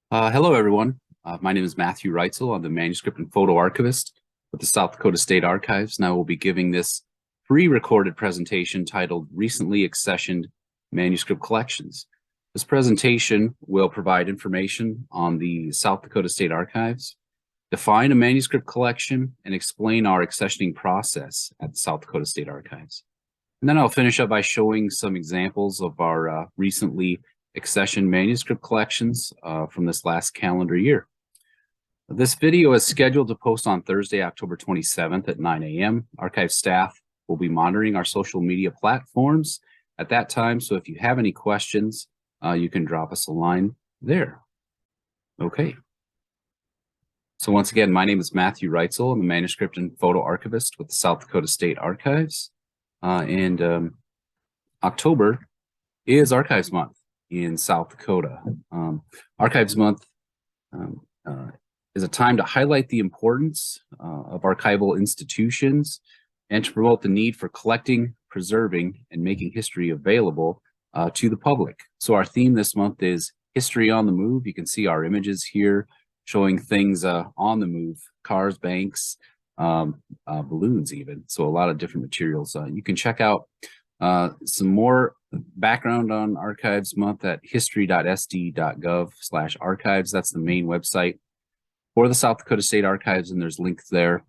Hello, everyone. My name is Matthew Reitzel. I'm the manuscript and photo archivist with the South Dakota State Archives, and I will be giving this pre-recorded presentation titled Recently Accessioned Manuscript Collections. This presentation will provide information on the South Dakota State Archives, define a manuscript collection, and explain our accessioning process at the South Dakota State Archives. And then I'll finish up by showing some examples of our recently accession manuscript collections from this last calendar year. This video is scheduled to post on Thursday, October 27th at 9 a.m. Archive staff will be monitoring our social media platforms at that time, so if you have any questions, you can drop us a line there. Okay. So once again, my name is Matthew Reitzel. I'm a manuscript and photo archivist with the South Dakota State Archives. October is Archives Month in South Dakota. Archives Month is a time to highlight the importance of archival institutions and to promote the need for collecting, preserving, and making history available to the public. So our theme this month is History on the Move. You can see our images here showing things on the move, cars, banks, balloons even. So a lot of different materials. You can check out some more background on Archives Month at history.sd.gov/archives. That's the main website for the South Dakota State Archives, and there's links there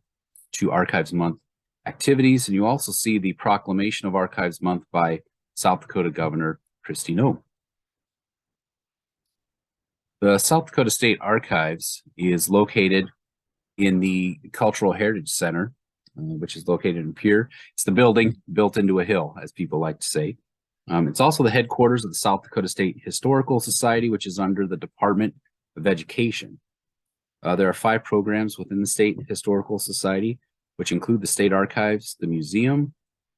to Archives Month activities. And you also see the proclamation of Archives Month by South Dakota Governor Kristi Noem. The South Dakota State Archives is located in the Cultural Heritage Center, which is located in Pierre. It's the building built into a hill, as people like to say. It's also the headquarters of the South Dakota State Historical Society, which is under the Department of Education. There are 5 programs within the State Historical Society, which include the State Archives, the Museum,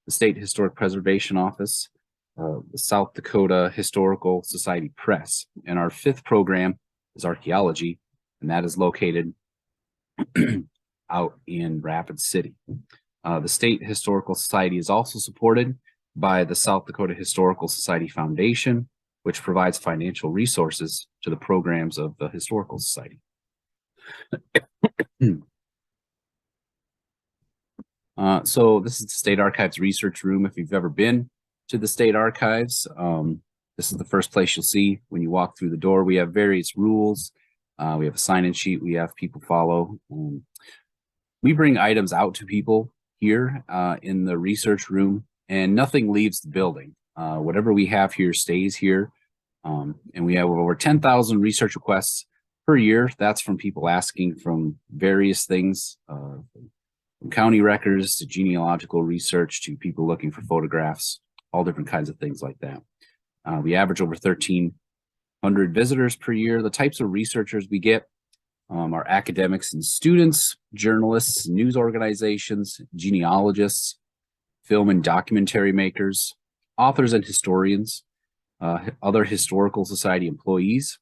the State Historic Preservation Office, the South Dakota Historical Society Press. And our 5th program is Archaeology, and that is located out in Rapid City. The State Historical Society is also supported by the South Dakota Historical Society Foundation, which provides financial resources to the programs of the Historical Society. So this is the State Archives Research Room. If you've ever been to the State Archives, this is the first place you'll see when you walk through the door. We have various rules. We have a sign-in sheet we have people follow. We bring items out to people here in the research room, and nothing leaves the building. Whatever we have here stays here. And we have over 10,000 research requests per year. That's from people asking from various things, from county records to genealogical research to people looking for photographs, all different kinds of things like that. We average over 1,300 visitors per year. The types of researchers we get are academics and students, journalists, news organizations, genealogists, film and documentary makers, authors and historians, other historical society employees,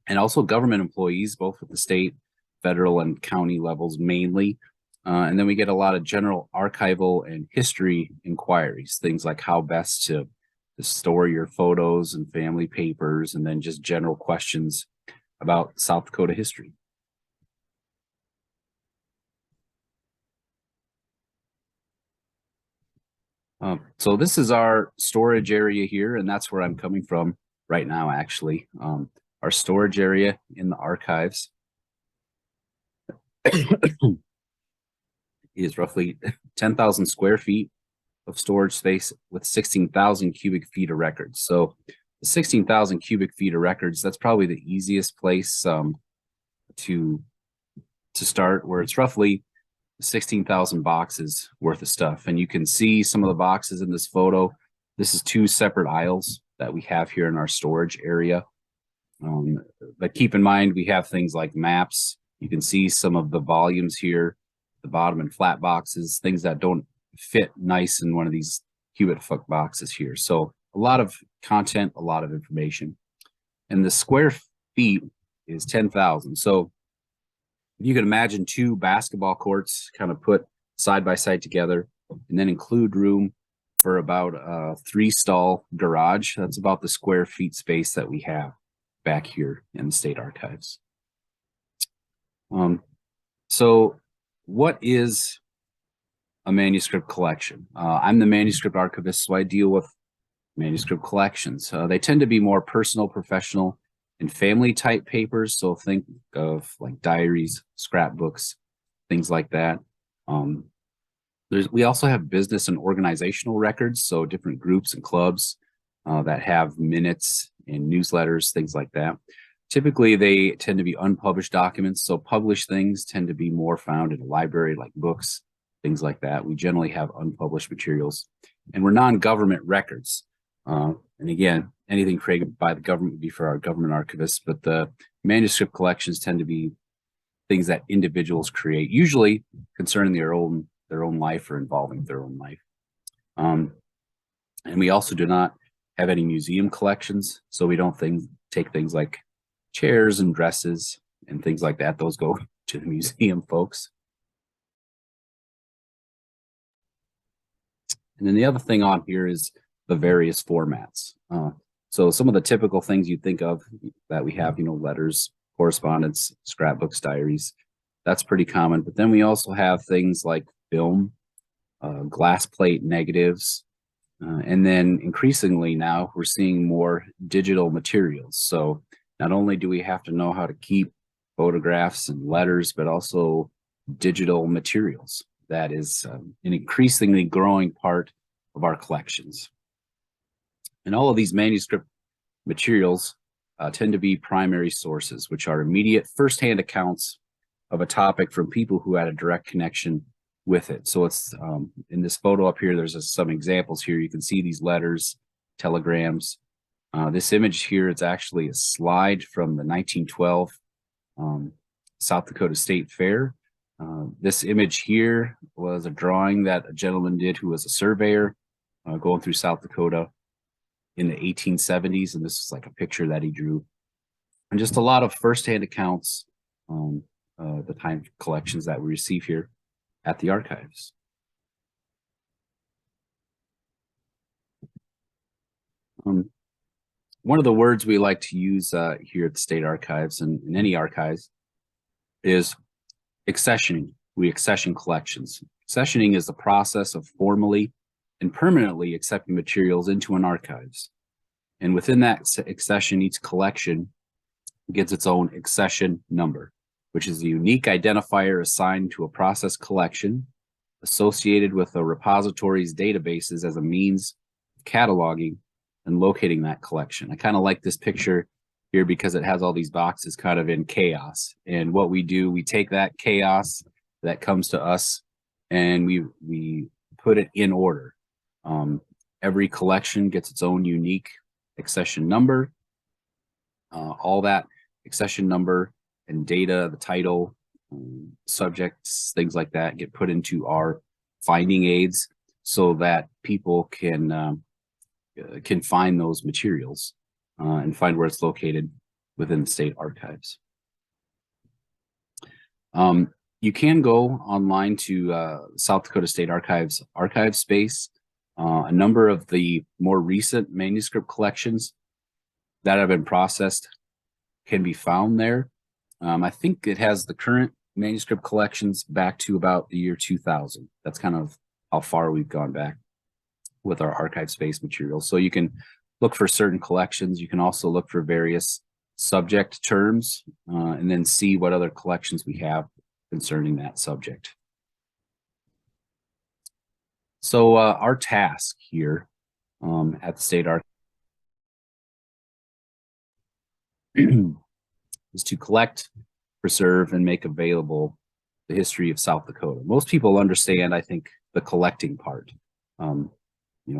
and also government employees, both at the state, federal, and county levels mainly. And then we get a lot of general archival and history inquiries, things like how best to store your photos and family papers, and then just general questions about South Dakota history. So this is our storage area here, and that's where I'm coming from right now, actually. Our storage area in the archives is roughly 10,000 square feet of storage space with 16,000 cubic feet of records. So the 16,000 cubic feet of records, that's probably the easiest place to start, where it's roughly 16,000 boxes worth of stuff. And you can see some of the boxes in this photo. This is 2 separate aisles that we have here in our storage area. But keep in mind, we have things like maps. You can see some of the volumes here, the bottom and flat boxes, things that don't fit nice in one of these cubic foot boxes here. So a lot of content, a lot of information. And the square feet is 10,000. So you can imagine 2 basketball courts kind of put side by side together, and then include room for about a 3-stall garage. That's about the square feet space that we have. back here in the state archives. So what is a manuscript collection? I'm the manuscript archivist, so I deal with manuscript collections. They tend to be more personal, professional, and family type papers. So think of like diaries, scrapbooks, things like that. We also have business and organizational records, so different groups and clubs that have minutes and newsletters, things like that. Typically, they tend to be unpublished documents, so published things tend to be more found in a library, like books, things like that. We generally have unpublished materials, and we're non-government records. And again, anything created by the government would be for our government archivists, but the manuscript collections tend to be things that individuals create, usually concerning their own life or involving their own life. And we also do not have any museum collections, so we don't take things like chairs and dresses and things like that. Those go to the museum folks. And then the other thing on here is the various formats. So some of the typical things you think of that we have, letters, correspondence, scrapbooks, diaries, that's pretty common. But then we also have things like film, glass plate negatives, and then increasingly now we're seeing more digital materials. So not only do we have to know how to keep photographs and letters, but also digital materials. That is an increasingly growing part of our collections. And all of these manuscript materials tend to be primary sources, which are immediate firsthand accounts of a topic from people who had a direct connection with it. So it's in this photo up here, there's some examples here. You can see these letters, telegrams. This image here, it's actually a slide from the 1912 South Dakota State Fair. This image here was a drawing that a gentleman did who was a surveyor going through South Dakota in the 1870s, and this is like a picture that he drew. And just a lot of firsthand accounts, the time collections that we receive here at the archives. One of the words we like to use here at the State Archives and in any archives is accessioning. We accession collections. Accessioning is the process of formally and permanently accepting materials into an archives. And within that accession, each collection gets its own accession number, which is a unique identifier assigned to a process collection associated with a repository's databases as a means of cataloging and locating that collection. I kind of like this picture here because it has all these boxes kind of in chaos. And what we do, we take that chaos that comes to us and we put it in order. Every collection gets its own unique accession number. All that accession number and data, the title, subjects, things like that get put into our finding aids so that people can find those materials and find where it's located within the state archives. You can go online to South Dakota State Archives archive space. A number of the more recent manuscript collections that have been processed can be found there. I think it has the current manuscript collections back to about the year 2000. That's kind of how far we've gone back with our archive space materials. So you can look for certain collections. You can also look for various subject terms and then see what other collections we have concerning that subject. So our task here at the State Archives is to collect, preserve, and make available the history of South Dakota. Most people understand, I think, the collecting part.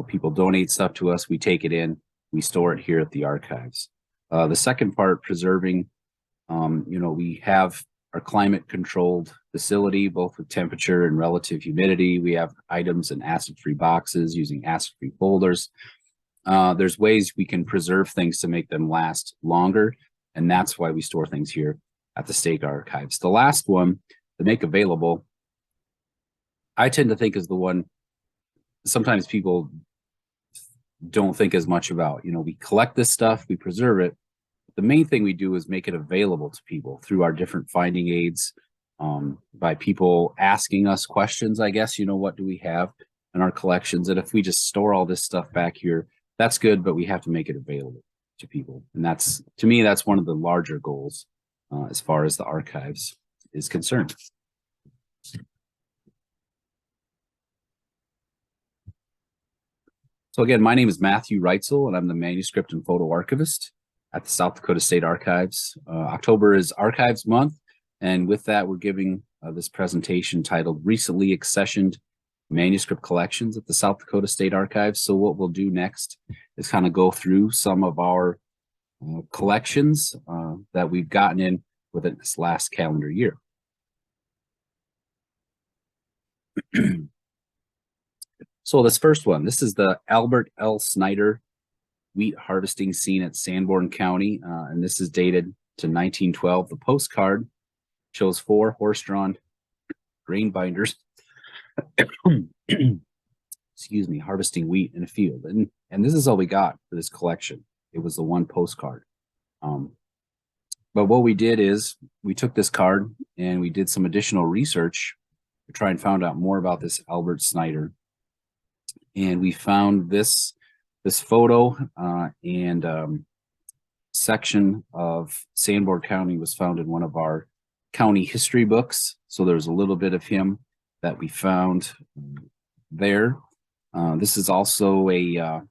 People donate stuff to us, we take it in, we store it here at the archives. The second part, preserving, we have our climate-controlled facility, both with temperature and relative humidity. We have items in acid-free boxes using acid-free folders. There's ways we can preserve things to make them last longer, and that's why we store things here at the State Archives. The last one, to make available, I tend to think is the one sometimes people don't think as much about. We collect this stuff, we preserve it, The main thing we do is make it available to people through our different finding aids, by people asking us questions, I guess, what do we have in our collections? And if we just store all this stuff back here, that's good, but we have to make it available to people. And that's, to me, that's one of the larger goals as far as the archives is concerned. So again, my name is Matthew Reitzel, and I'm the manuscript and photo archivist at the South Dakota State Archives. October is Archives Month, and with that, we're giving this presentation titled Recently Accessioned Manuscript Collections at the South Dakota State Archives. So what we'll do next is kind of go through some of our collections that we've gotten in within this last calendar year. So this first one, this is the Albert L. Snyder wheat harvesting scene at Sanborn County, and this is dated to 1912. The postcard shows 4 horse-drawn grain binders, excuse me, harvesting wheat in a field. And this is all we got for this collection. It was the one postcard. But what we did is we took this card and we did some additional research to try and find out more about this Albert Snyder. And we found this photo and section of Sanborn County was found in one of our county history books. So there's a little bit of him that we found there. This is also a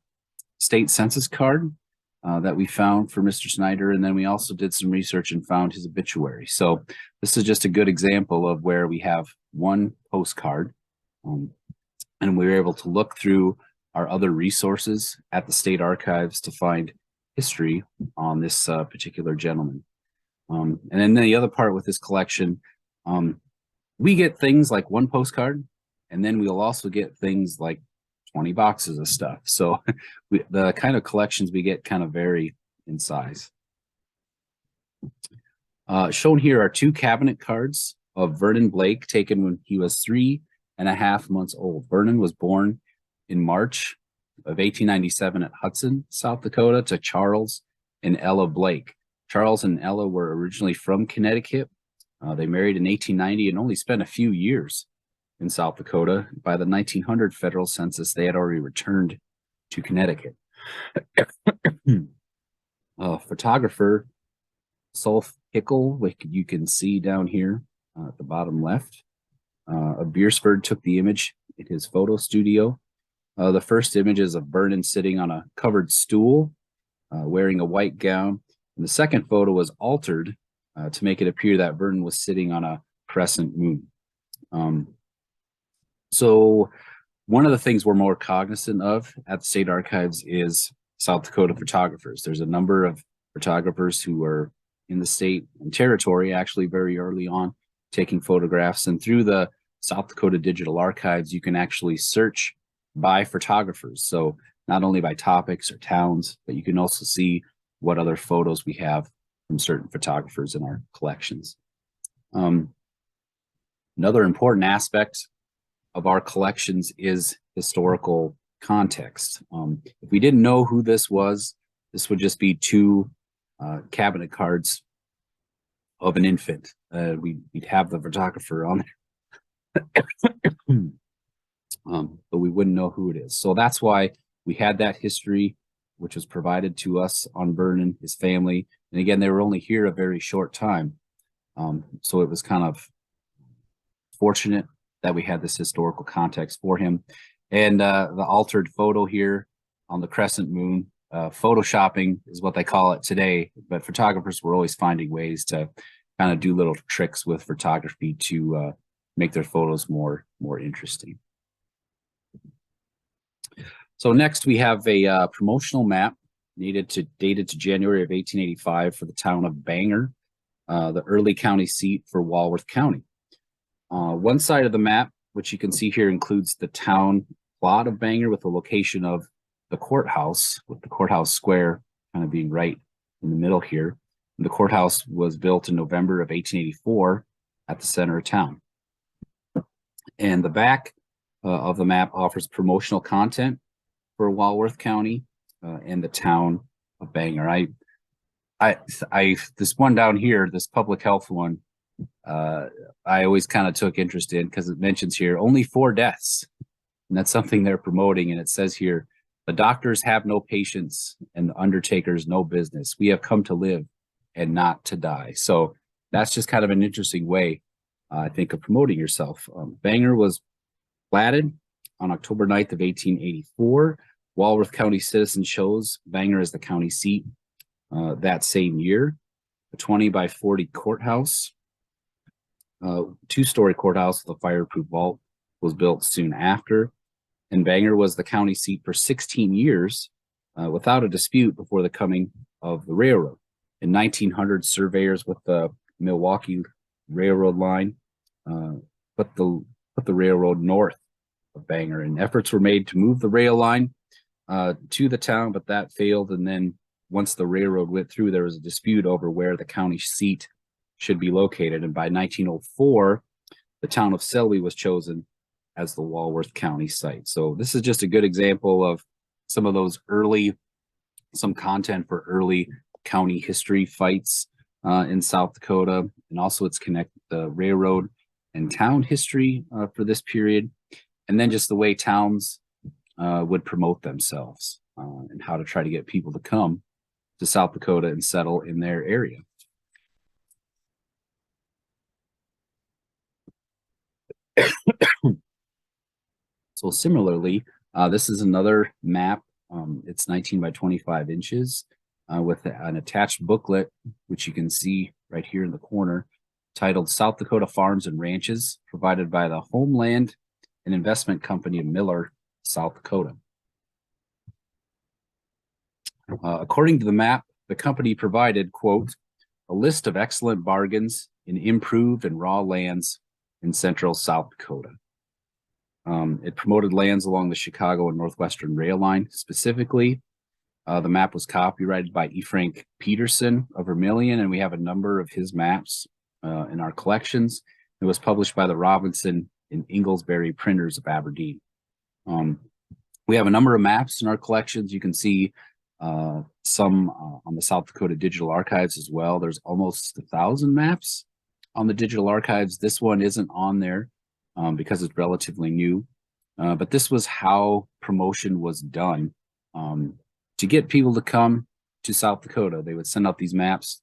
state census card that we found for Mr. Snyder. And then we also did some research and found his obituary. So this is just a good example of where we have one postcard. And we were able to look through our other resources at the state archives to find history on this particular gentleman. And then the other part with this collection, we get things like one postcard, and then we'll also get things like 20 boxes of stuff. So the kind of collections we get kind of vary in size. Shown here are 2 cabinet cards of Vernon Blake taken when he was 3.5 months old. Vernon was born in March of 1897 at Hudson, South Dakota, to Charles and Ella Blake. Charles and Ella were originally from Connecticut. They married in 1890 and only spent a few years in South Dakota. By the 1900 federal census, they had already returned to Connecticut. Photographer Solf Hickel, like you can see down here at the bottom left, of Beersford, took the image in his photo studio. The first image is of Vernon sitting on a covered stool, wearing a white gown. And the second photo was altered to make it appear that Vernon was sitting on a crescent moon. So one of the things we're more cognizant of at the state archives is South Dakota photographers. There's a number of photographers who were in the state and territory actually very early on taking photographs. And through the South Dakota Digital Archives, you can actually search by photographers. So not only by topics or towns, but you can also see what other photos we have from certain photographers in our collections. Another important aspect of our collections is historical context. If we didn't know who this was, this would just be 2 cabinet cards of an infant. We'd have the photographer on there. But we wouldn't know who it is. So that's why we had that history, which was provided to us on Vernon, his family. And again, they were only here a very short time. So it was kind of fortunate that we had this historical context for him. And the altered photo here on the crescent moon, photoshopping is what they call it today, but photographers were always finding ways to kind of do little tricks with photography to make their photos more interesting. So next we have a promotional map dated to January of 1885 for the town of Bangor, the early county seat for Walworth County. One side of the map, which you can see here, includes the town plot of Bangor with the location of the courthouse, with the courthouse square kind of being right in the middle here. And the courthouse was built in November of 1884 at the center of town. And the back of the map offers promotional content for Walworth County and the town of Bangor. This one down here, this public health one, I always kind of took interest in because it mentions here only 4 deaths. And that's something they're promoting. And it says here, the doctors have no patience and the undertakers no business. We have come to live and not to die. So that's just kind of an interesting way, I think, of promoting yourself. Bangor was platted on October 9th of 1884. Walworth County Citizen chose Bangor as the county seat that same year. A 20 by 40 courthouse, 2-story courthouse with a fireproof vault was built soon after. And Bangor was the county seat for 16 years without a dispute before the coming of the railroad. In 1900, surveyors with the Milwaukee Railroad line put the railroad north of Bangor, and efforts were made to move the rail line to the town, but that failed. And then once the railroad went through, there was a dispute over where the county seat should be located. And by 1904, the town of Selby was chosen as the Walworth County site. So this is just a good example of some of those some content for early county history fights in South Dakota. And also it's connected the railroad and town history for this period. And then just the way towns would promote themselves and how to try to get people to come to South Dakota and settle in their area. So similarly, this is another map. It's 19 by 25 inches with an attached booklet, which you can see right here in the corner, titled South Dakota Farms and Ranches, provided by the Homeland and Investment Company of Miller, South Dakota. According to the map, the company provided, quote, a list of excellent bargains in improved and raw lands in central South Dakota. It promoted lands along the Chicago and Northwestern Rail Line. Specifically, the map was copyrighted by E. Frank Peterson of Vermilion, and we have a number of his maps in our collections. It was published by the Robinson and Inglesbury printers of Aberdeen. We have a number of maps in our collections. You can see some on the South Dakota Digital Archives as well. There's almost 1,000 maps on the Digital Archives. This one isn't on there because it's relatively new. But this was how promotion was done to get people to come to South Dakota. They would send out these maps.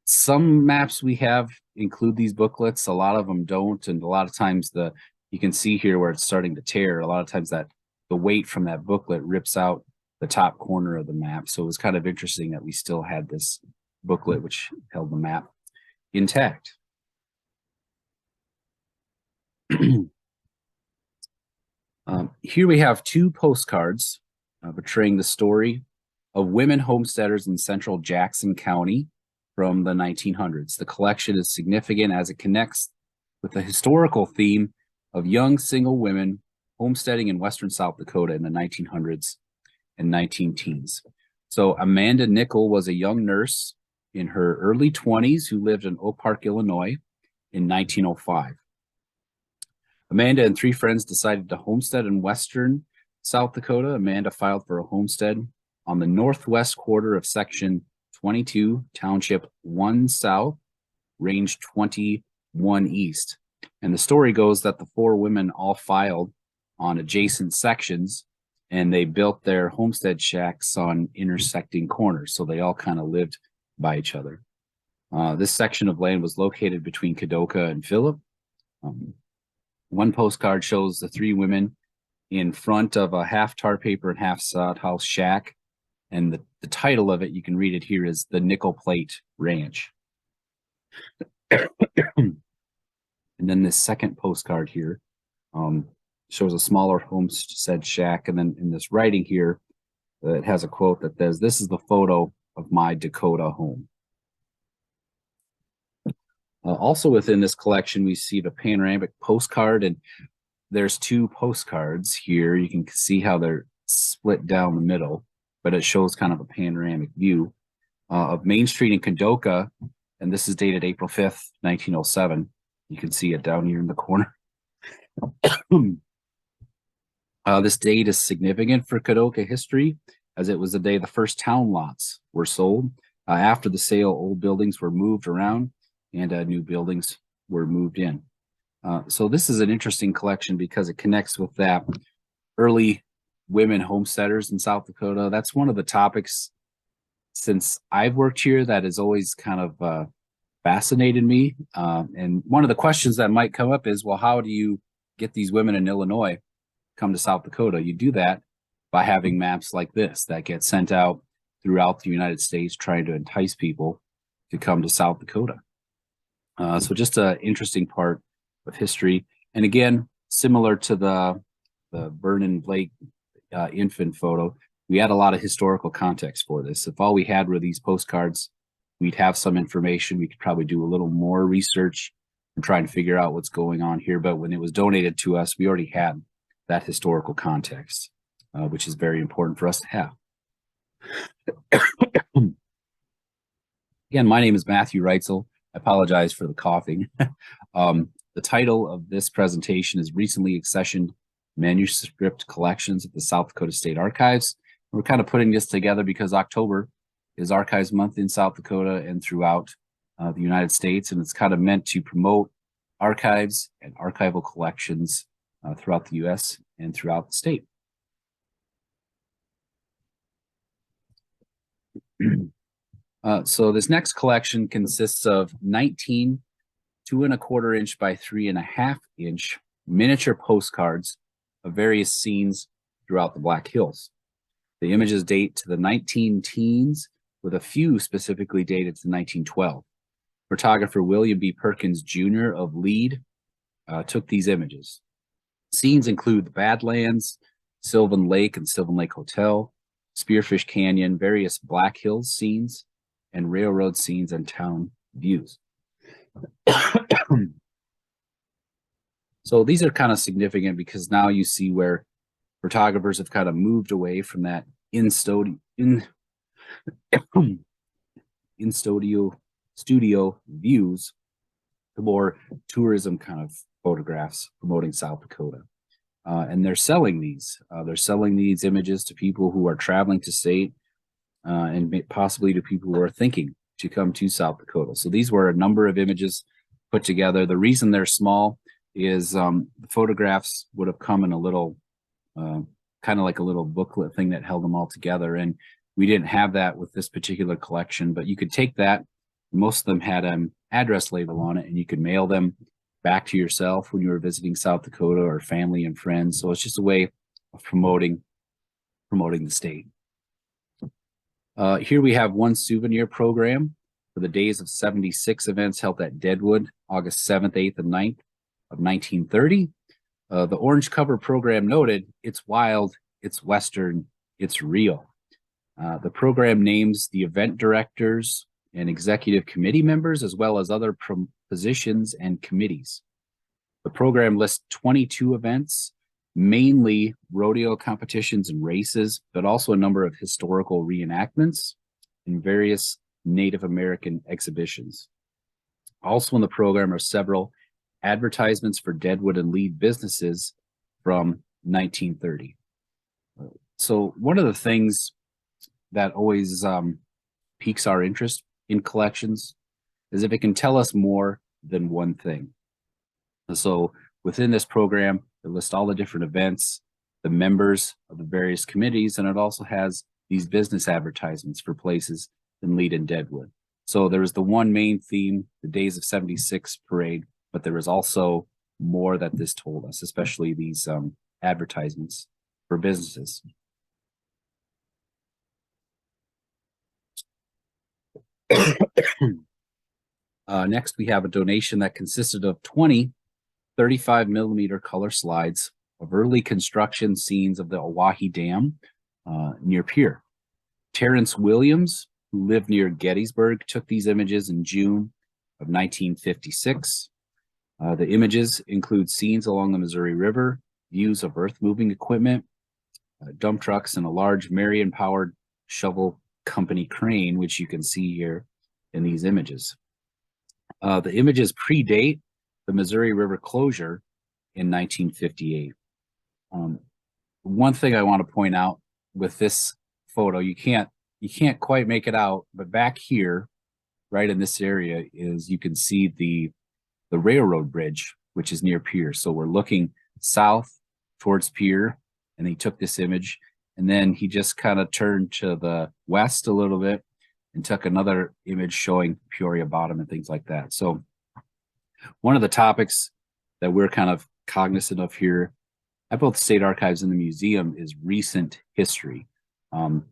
Some maps we have include these booklets. A lot of them don't. And a lot of times you can see here where it's starting to tear. A lot of times that the weight from that booklet rips out the top corner of the map. So it was kind of interesting that we still had this booklet, which held the map intact. Here we have 2 postcards portraying the story of women homesteaders in central Jackson County from the 1900s. The collection is significant as it connects with the historical theme of young single women homesteading in western South Dakota in the 1900s and 19-teens. So Amanda Nickel was a young nurse in her early 20s who lived in Oak Park, Illinois in 1905. Amanda and 3 friends decided to homestead in western South Dakota. Amanda filed for a homestead on the northwest quarter of Section 22, Township 1 South, Range 21 East. And the story goes that the 4 women all filed on adjacent sections, and they built their homestead shacks on intersecting corners. So they all kind of lived by each other. This section of land was located between Kadoka and Phillip. One postcard shows the 3 women in front of a half tar paper and half sod house shack. And the title of it, you can read it here, is the Nickel Plate Ranch. And then this second postcard here shows a smaller homestead shack. And then in this writing here, it has a quote that says, "This is the photo of my Dakota home." Also within this collection, we see the panoramic postcard, and there's 2 postcards here. You can see how they're split down the middle, but it shows kind of a panoramic view of Main Street in Kadoka, and this is dated April 5th, 1907. You can see it down here in the corner. This date is significant for Kadoka history as it was the day the first town lots were sold. After the sale, old buildings were moved around and new buildings were moved in. So this is an interesting collection because it connects with that early women homesteaders in South Dakota. That's one of the topics since I've worked here that has always kind of fascinated me. And one of the questions that might come up is, well, how do you get these women in Illinois come to South Dakota? You do that by having maps like this that get sent out throughout the United States, trying to entice people to come to South Dakota. So just an interesting part of history. And again, similar to the Vernon Blake infant photo, we had a lot of historical context for this. If all we had were these postcards, we'd have some information. We could probably do a little more research and try and figure out what's going on here. But when it was donated to us, we already had that historical context, which is very important for us to have. Again, my name is Matthew Reitzel. I apologize for the coughing. The title of this presentation is Recently Accessioned Manuscript Collections at the South Dakota State Archives. We're kind of putting this together because October is Archives Month in South Dakota and throughout the United States, and it's kind of meant to promote archives and archival collections throughout the U.S. and throughout the state. So this next collection consists of 19 2¼ inch by 3½ inch miniature postcards of various scenes throughout the Black Hills. The images date to the 19 teens, with a few specifically dated to 1912. Photographer William B. Perkins Jr. of Lead took these images. Scenes include the Badlands, Sylvan Lake and Sylvan Lake Hotel, Spearfish Canyon, various Black Hills scenes, and railroad scenes and town views. So these are kind of significant because now you see where photographers have kind of moved away from that in studio views to more tourism kind of photographs promoting South Dakota. And they're selling these. They're selling these images to people who are traveling to state and possibly to people who are thinking to come to South Dakota. So these were a number of images put together. The reason they're small is the photographs would have come in a little, kind of like a little booklet thing that held them all together. And we didn't have that with this particular collection, but you could take that. Most of them had an address label on it, and you could mail them back to yourself when you were visiting South Dakota or family and friends. So it's just a way of promoting the state. Here we have one souvenir program for the Days of 76 events held at Deadwood, August 7th, 8th, and 9th of 1930. The orange cover program noted, "It's wild, it's Western, it's real." The program names the event directors and executive committee members, as well as other positions and committees. The program lists 22 events, mainly rodeo competitions and races, but also a number of historical reenactments and various Native American exhibitions. Also in the program are several advertisements for Deadwood and Lead businesses from 1930. So one of the things that always piques our interest in collections is if it can tell us more than one thing. So within this program, it lists all the different events, the members of the various committees, and it also has these business advertisements for places in Lead and Deadwood. So there was the one main theme, the Days of 76 parade, but there was also more that this told us, especially these advertisements for businesses. Next, we have a donation that consisted of 20 35mm color slides of early construction scenes of the Owyhee Dam near Pier. Terrence Williams, who lived near Gettysburg, took these images in June of 1956. The images include scenes along the Missouri River, views of earth-moving equipment, dump trucks, and a large Marion-powered shovel company crane, which you can see here in these images. The images predate the Missouri River closure in 1958. One thing I want to point out with this photo. You can't quite make it out, but back here, right in this area, is you can see the railroad bridge, which is near Pier. So we're looking south towards Pier, and he took this image, and then he just kind of turned to the west a little bit and took another image showing Peoria Bottom and things like that. So one of the topics that we're kind of cognizant of here at both the State Archives and the museum is recent history.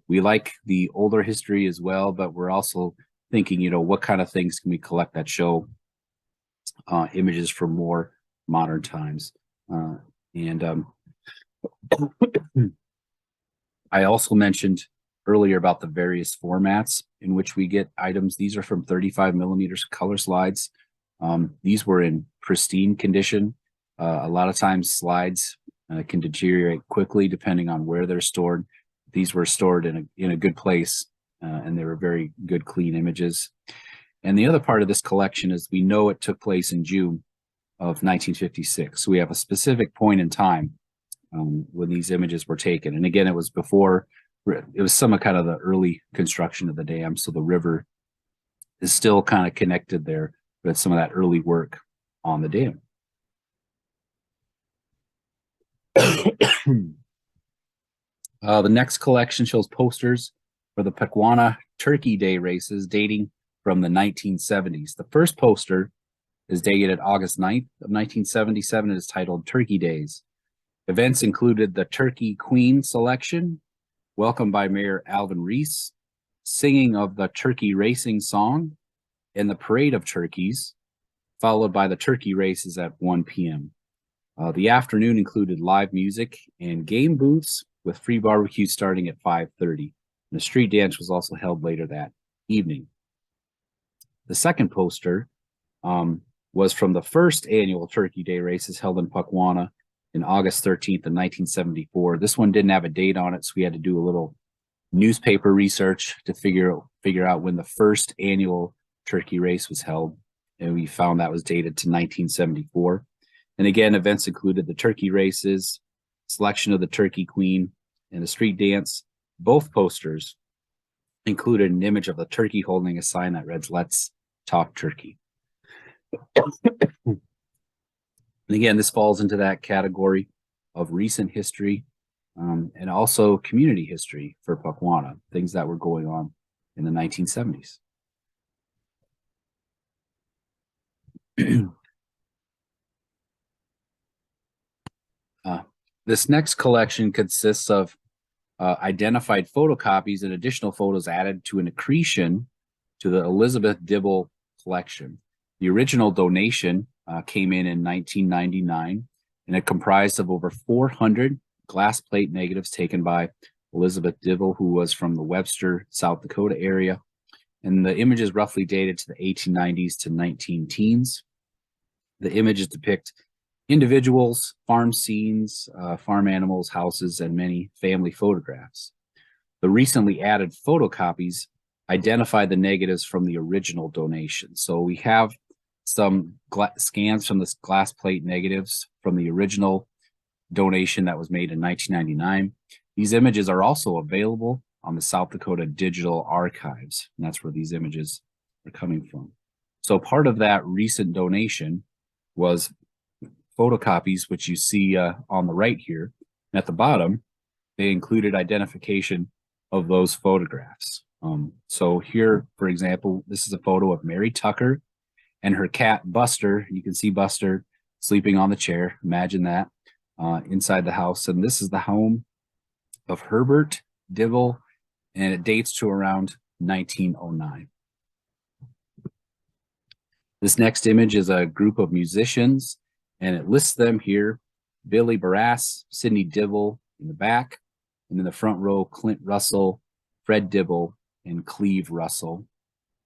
We like the older history as well, but we're also thinking, what kind of things can we collect that show images from more modern times. I also mentioned earlier about the various formats in which we get items. These are from 35 millimeters color slides. These were in pristine condition. A lot of times slides can deteriorate quickly depending on where they're stored. These were stored in a good place, and they were very good, clean images. And the other part of this collection is we know it took place in June of 1956. So we have a specific point in time when these images were taken. And again, it was some kind of the early construction of the dam. So the river is still kind of connected there with some of that early work on the dam. The next collection shows posters for the Pequanna Turkey Day races dating from the 1970s. The first poster is dated August 9th of 1977. It is titled Turkey Days. Events included the Turkey Queen selection, welcomed by Mayor Alvin Reese, singing of the turkey racing song, and the parade of turkeys, followed by the turkey races at 1 p.m. The afternoon included live music and game booths with free barbecue starting at 5:30. And the street dance was also held later that evening. The second poster was from the first annual Turkey Day races held in Pequanna in August 13th of 1974. This one didn't have a date on it, so we had to do a little newspaper research to figure out when the first annual turkey race was held, and we found that was dated to 1974. And again, events included the turkey races, selection of the Turkey Queen, and a street dance. Both posters included an image of the turkey holding a sign that reads, "Let's Talk Turkey." And again, this falls into that category of recent history and also community history for Pequanna, things that were going on in the 1970s. This next collection consists of identified photocopies and additional photos added to an accretion to the Elizabeth Dibble collection. The original donation came in 1999, and it comprised of over 400 glass plate negatives taken by Elizabeth Dibble, who was from the Webster, South Dakota area. And the image is roughly dated to the 1890s to 19-teens. The images depict individuals, farm scenes, farm animals, houses, and many family photographs. The recently added photocopies identify the negatives from the original donation. So we have some scans from this glass plate negatives from the original donation that was made in 1999. These images are also available on the South Dakota Digital Archives, and that's where these images are coming from. So part of that recent donation was photocopies, which you see on the right here. And at the bottom, they included identification of those photographs. So here, for example, this is a photo of Mary Tucker and her cat, Buster. You can see Buster sleeping on the chair. Imagine that inside the house. And this is the home of Herbert Dibble, and it dates to around 1909. This next image is a group of musicians, and it lists them here: Billy Barras, Sidney Dibble in the back, and in the front row, Clint Russell, Fred Dibble, and Cleve Russell.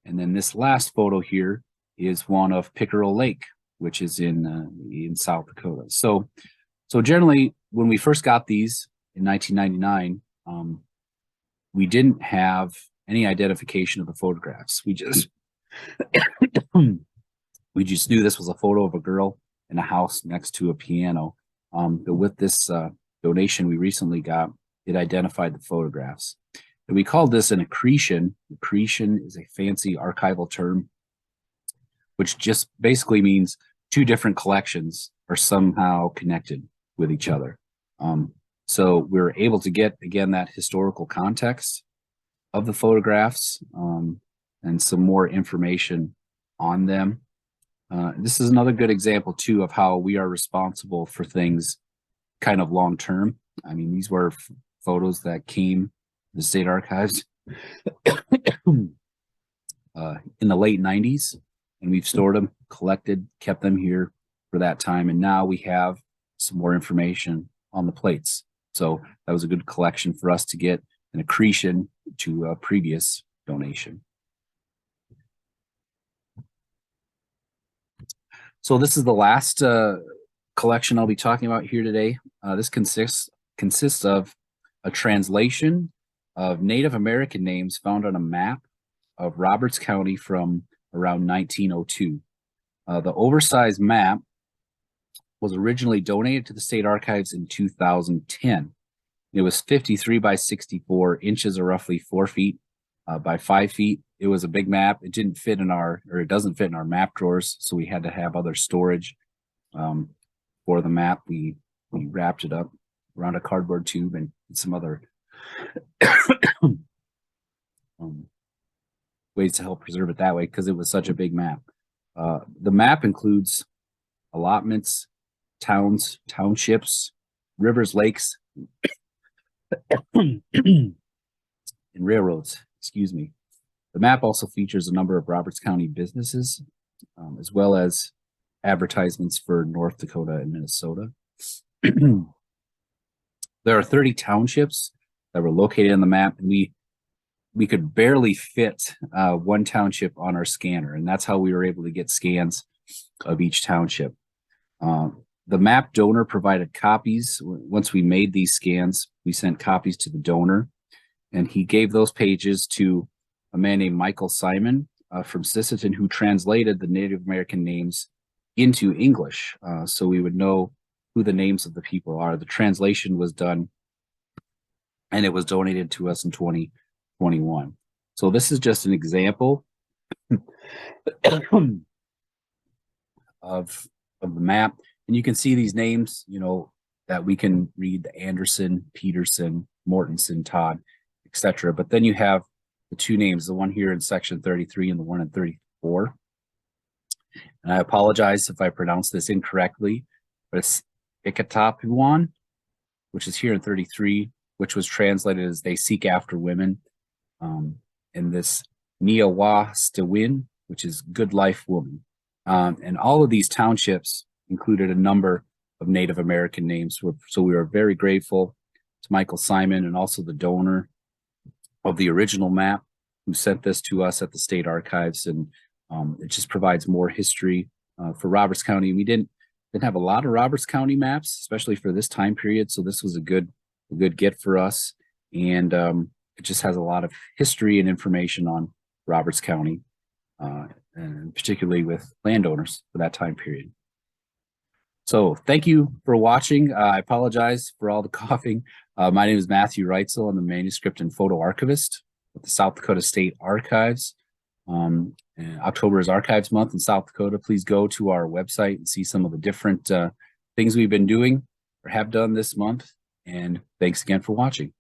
And then this last photo here is one of Pickerel Lake, which is in South Dakota. So generally, when we first got these in 1999, we didn't have any identification of the photographs. We just knew this was a photo of a girl in a house next to a piano. But with this donation we recently got, it identified the photographs. And we called this an accretion. Accretion is a fancy archival term, which just basically means two different collections are somehow connected with each other. So we're able to get, again, that historical context of the photographs and some more information on them. This is another good example, too, of how we are responsible for things kind of long term. I mean, these were photos that came to the state archives in the late 90s, and we've stored them, collected, kept them here for that time, and now we have some more information on the plates. So that was a good collection for us to get an accretion to a previous donation. So this is the last collection I'll be talking about here today. This consists of a translation of Native American names found on a map of Roberts County from around 1902. The oversized map was originally donated to the state archives in 2010. It was 53 by 64 inches, or roughly 4 feet by 5 feet. It was a big map. It didn't fit in it doesn't fit in our map drawers, so we had to have other storage for the map. We wrapped it up around a cardboard tube and some other ways to help preserve it that way, because it was such a big map. The map includes allotments, towns, townships, rivers, lakes, and railroads. Excuse me. The map also features a number of Roberts County businesses, as well as advertisements for North Dakota and Minnesota. There are 30 townships that were located on the map, and we could barely fit one township on our scanner, and that's how we were able to get scans of each township. The map donor provided copies. Once we made these scans, we sent copies to the donor, and he gave those pages to a man named Michael Simon from Sisseton, who translated the Native American names into English, so we would know who the names of the people are. The translation was done, and it was donated to us in 2021. So this is just an example of the map. And you can see these names, that we can read: the Anderson, Peterson, Mortensen, Todd, etc. But then you have the two names, the one here in section 33 and the one in 34. And I apologize if I pronounce this incorrectly, but it's Ikatapuan, which is here in 33, which was translated as "they seek after women." And this Niawastewin, which is "good life woman." And all of these townships included a number of Native American names. So we are very grateful to Michael Simon and also the donor of the original map who sent this to us at the state archives. And it just provides more history for Roberts County. We didn't have a lot of Roberts County maps, especially for this time period. So this was a good get for us. And it just has a lot of history and information on Roberts County, and particularly with landowners for that time period. So thank you for watching. I apologize for all the coughing. My name is Matthew Reitzel. I'm the manuscript and photo archivist with the South Dakota State Archives. And October is Archives Month in South Dakota. Please go to our website and see some of the different things we've been doing or have done this month. And thanks again for watching.